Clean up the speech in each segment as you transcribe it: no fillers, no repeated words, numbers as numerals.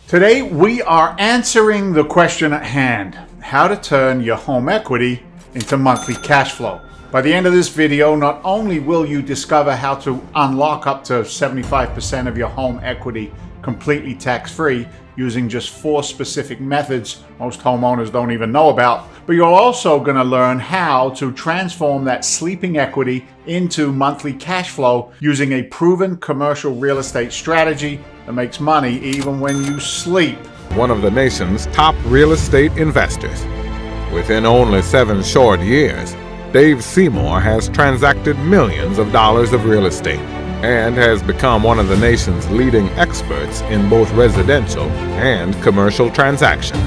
Today we are answering the question at hand, how to turn your home equity into monthly cash flow. By the end of this video, not only will you discover how to unlock up to 75% of your home equity completely tax-free using just 4 specific methods most homeowners don't even know about, but you're also going to learn how to transform that sleeping equity into monthly cash flow using a proven commercial real estate strategy that makes money even when you sleep. One of the nation's top real estate investors. Within only 7 short years, Dave Seymour has transacted millions of dollars of real estate and has become one of the nation's leading experts in both residential and commercial transactions.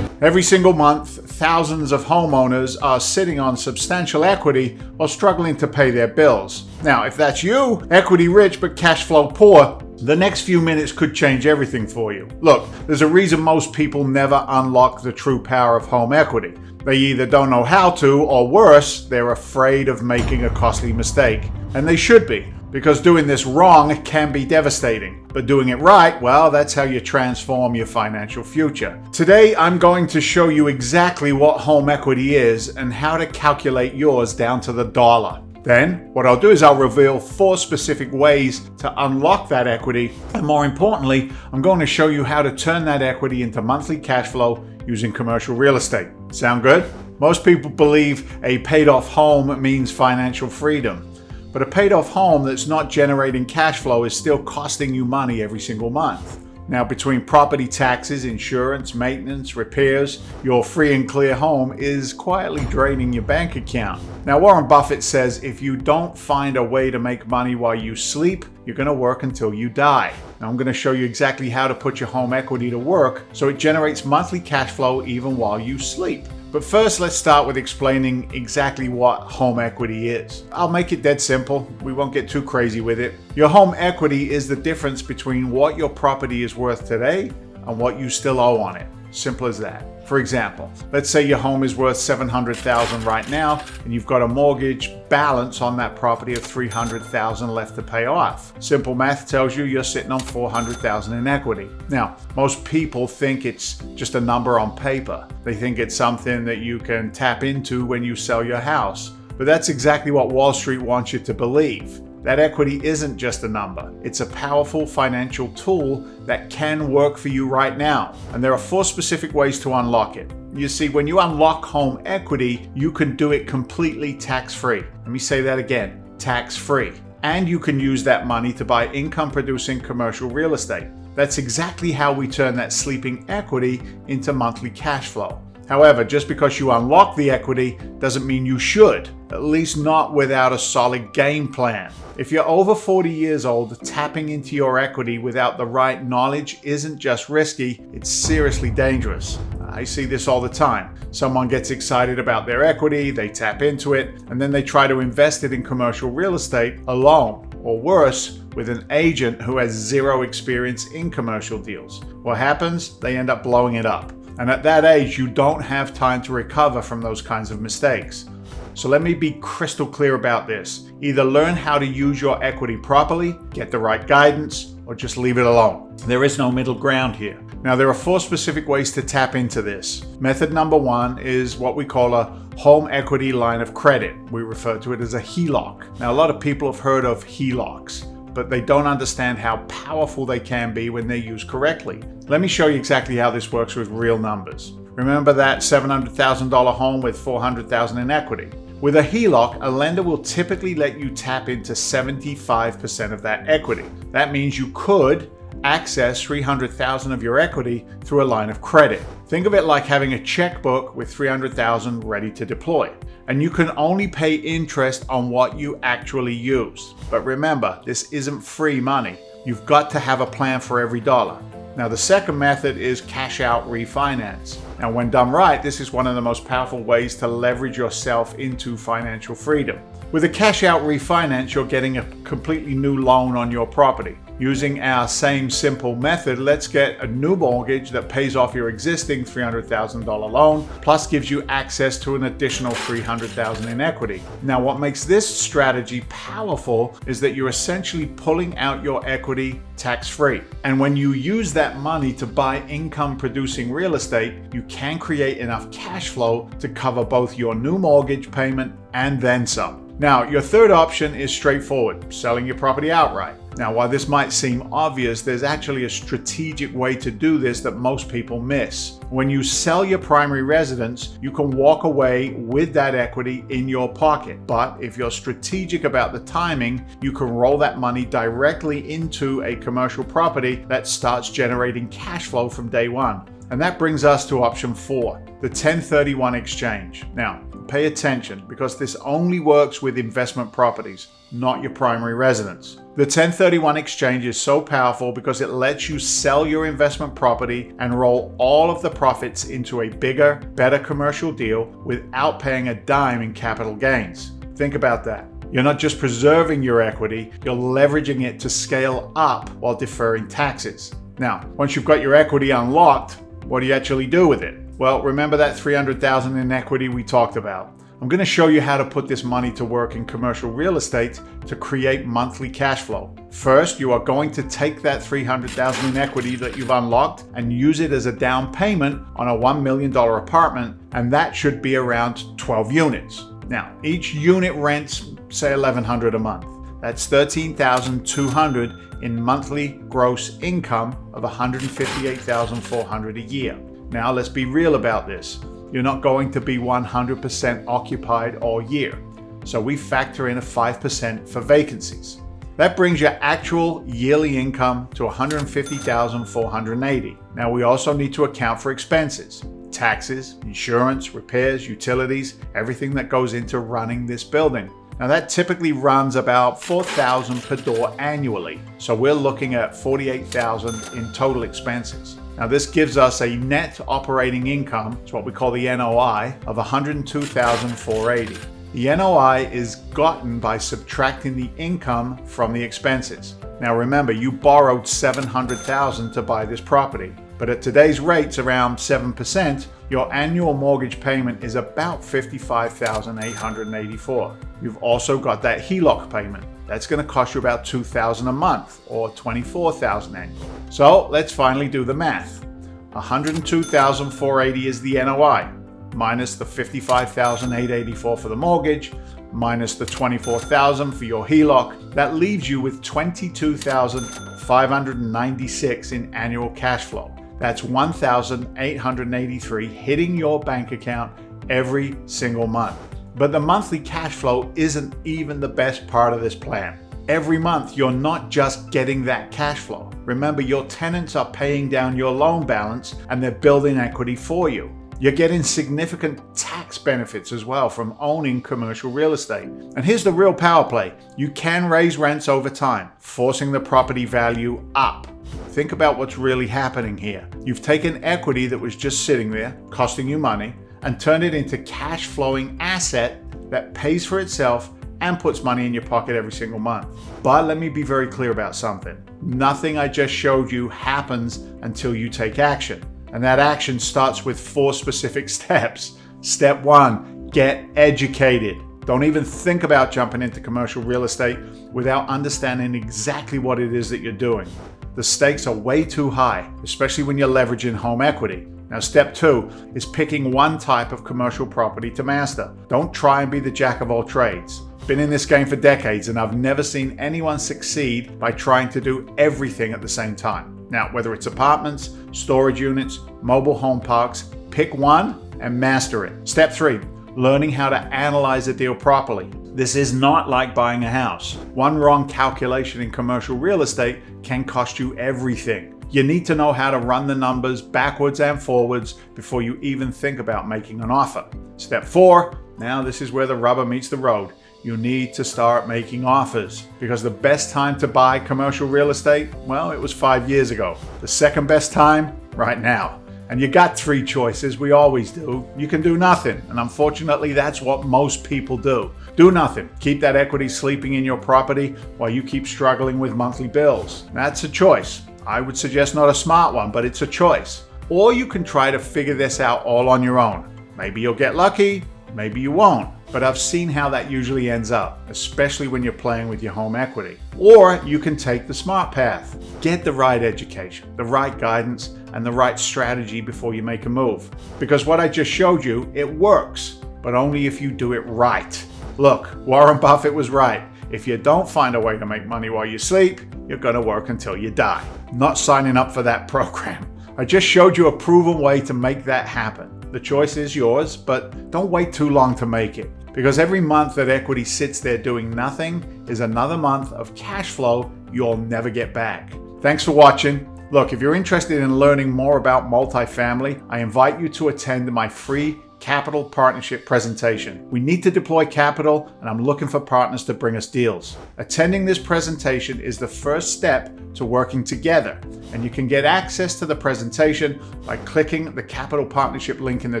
Every single month, thousands of homeowners are sitting on substantial equity while struggling to pay their bills. Now, if that's you, equity rich but cash flow poor, the next few minutes could change everything for you. Look, there's a reason most people never unlock the true power of home equity. They either don't know how to, or worse, they're afraid of making a costly mistake. And they should be, because doing this wrong can be devastating. But doing it right, well, that's how you transform your financial future. Today, I'm going to show you exactly what home equity is and how to calculate yours down to the dollar. Then, what I'll do is I'll reveal 4 specific ways to unlock that equity, and more importantly, I'm going to show you how to turn that equity into monthly cash flow using commercial real estate. Sound good? Most people believe a paid-off home means financial freedom, but a paid-off home that's not generating cash flow is still costing you money every single month. Now, between property taxes, insurance, maintenance, repairs, your free and clear home is quietly draining your bank account. Now, Warren Buffett says if you don't find a way to make money while you sleep, you're going to work until you die. Now, I'm going to show you exactly how to put your home equity to work so it generates monthly cash flow even while you sleep. But first, let's start with explaining exactly what home equity is. I'll make it dead simple. We won't get too crazy with it. Your home equity is the difference between what your property is worth today and what you still owe on it. Simple as that. For example, let's say your home is worth $700,000 right now, and you've got a mortgage balance on that property of $300,000 left to pay off. Simple math tells you you're sitting on $400,000 in equity. Now, most people think it's just a number on paper. They think it's something that you can tap into when you sell your house. But that's exactly what Wall Street wants you to believe. That equity isn't just a number. It's a powerful financial tool that can work for you right now. And there are 4 specific ways to unlock it. You see, when you unlock home equity, you can do it completely tax-free. Let me say that again, tax-free. And you can use that money to buy income-producing commercial real estate. That's exactly how we turn that sleeping equity into monthly cash flow. However, just because you unlock the equity doesn't mean you should, at least not without a solid game plan. If you're over 40 years old, tapping into your equity without the right knowledge isn't just risky, it's seriously dangerous. I see this all the time. Someone gets excited about their equity, they tap into it, and then they try to invest it in commercial real estate alone, or worse, with an agent who has 0 experience in commercial deals. What happens? They end up blowing it up. And at that age, you don't have time to recover from those kinds of mistakes. So let me be crystal clear about this. Either learn how to use your equity properly, get the right guidance, or just leave it alone. There is no middle ground here. Now, there are 4 specific ways to tap into this. Method number 1 is what we call a home equity line of credit. We refer to it as a HELOC. Now, a lot of people have heard of HELOCs, but they don't understand how powerful they can be when they're used correctly. Let me show you exactly how this works with real numbers. Remember that $700,000 home with $400,000 in equity? With a HELOC, a lender will typically let you tap into 75% of that equity. That means you could access $300,000 of your equity through a line of credit. Think of it like having a checkbook with $300,000 ready to deploy. And you can only pay interest on what you actually use. But remember, this isn't free money. You've got to have a plan for every dollar. Now, the second method is cash out refinance. Now, when done right, this is one of the most powerful ways to leverage yourself into financial freedom. With a cash out refinance, you're getting a completely new loan on your property. Using our same simple method, let's get a new mortgage that pays off your existing $300,000 loan, plus gives you access to an additional $300,000 in equity. Now, what makes this strategy powerful is that you're essentially pulling out your equity tax-free. And when you use that money to buy income-producing real estate, you can create enough cash flow to cover both your new mortgage payment and then some. Now, your third option is straightforward, selling your property outright. Now, while this might seem obvious, there's actually a strategic way to do this that most people miss. When you sell your primary residence, you can walk away with that equity in your pocket. But if you're strategic about the timing, you can roll that money directly into a commercial property that starts generating cash flow from day one. And that brings us to option 4, the 1031 exchange. Now, pay attention because this only works with investment properties, not your primary residence. The 1031 exchange is so powerful because it lets you sell your investment property and roll all of the profits into a bigger, better commercial deal without paying a dime in capital gains. Think about that. You're not just preserving your equity, you're leveraging it to scale up while deferring taxes. Now, once you've got your equity unlocked, what do you actually do with it? Well, remember that $300,000 in equity we talked about. I'm going to show you how to put this money to work in commercial real estate to create monthly cash flow. First, you are going to take that $300,000 in equity that you've unlocked and use it as a down payment on a $1 million apartment, and that should be around 12 units. Now, each unit rents, say, $1,100 a month. That's $13,200 in monthly gross income of $158,400 a year. Now, let's be real about this. You're not going to be 100% occupied all year, so we factor in a 5% for vacancies. That brings your actual yearly income to $150,480. Now, we also need to account for expenses, taxes, insurance, repairs, utilities, everything that goes into running this building. Now, that typically runs about $4,000 per door annually, so we're looking at $48,000 in total expenses. Now, this gives us a net operating income, it's what we call the NOI, of $102,480. The NOI is gotten by subtracting the income from the expenses. Now, remember, you borrowed $700,000 to buy this property, but at today's rates, around 7%, your annual mortgage payment is about $55,884. You've also got that HELOC payment. That's going to cost you about $2,000 a month or $24,000 annually. So let's finally do the math. $102,480 is the NOI, minus the $55,884 for the mortgage, minus the $24,000 for your HELOC. That leaves you with $22,596 in annual cash flow. That's $1,883 hitting your bank account every single month. But the monthly cash flow isn't even the best part of this plan. Every month, you're not just getting that cash flow. Remember, your tenants are paying down your loan balance and they're building equity for you. You're getting significant tax benefits as well from owning commercial real estate. And here's the real power play. You can raise rents over time, forcing the property value up. Think about what's really happening here. You've taken equity that was just sitting there, costing you money, and turned it into cash flowing asset that pays for itself and puts money in your pocket every single month. But let me be very clear about something. Nothing I just showed you happens until you take action. And that action starts with 4 specific steps. Step 1, get educated. Don't even think about jumping into commercial real estate without understanding exactly what it is that you're doing. The stakes are way too high, especially when you're leveraging home equity. Now, step 2 is picking one type of commercial property to master. Don't try and be the jack of all trades. Been in this game for decades and I've never seen anyone succeed by trying to do everything at the same time. Now, whether it's apartments, storage units, mobile home parks, pick one and master it. Step 3, learning how to analyze a deal properly. This is not like buying a house. One wrong calculation in commercial real estate can cost you everything. You need to know how to run the numbers backwards and forwards before you even think about making an offer. Step 4, now this is where the rubber meets the road. You need to start making offers because the best time to buy commercial real estate, well, it was 5 years ago. The second best time, right now. And you got 3 choices, we always do. You can do nothing, and unfortunately that's what most people do. Do nothing. Keep that equity sleeping in your property while you keep struggling with monthly bills. That's a choice. I would suggest not a smart one, but it's a choice. Or you can try to figure this out all on your own. Maybe you'll get lucky, maybe you won't. But I've seen how that usually ends up, especially when you're playing with your home equity. Or you can take the smart path. Get the right education, the right guidance, and the right strategy before you make a move. Because what I just showed you, it works, but only if you do it right. Look, Warren Buffett was right. If you don't find a way to make money while you sleep, you're gonna work until you die. Not signing up for that program. I just showed you a proven way to make that happen. The choice is yours, but don't wait too long to make it. Because every month that equity sits there doing nothing is another month of cash flow you'll never get back. Thanks for watching. Look, if you're interested in learning more about multifamily, I invite you to attend my free capital partnership presentation. We need to deploy capital, and I'm looking for partners to bring us deals. Attending this presentation is the first step to working together, and you can get access to the presentation by clicking the capital partnership link in the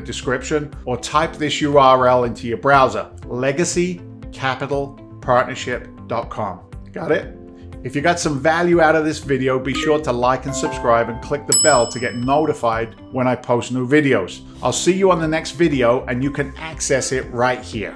description or type this URL into your browser: legacycapitalpartnership.com. Got it? If you got some value out of this video, be sure to like and subscribe and click the bell to get notified when I post new videos. I'll see you on the next video, and you can access it right here.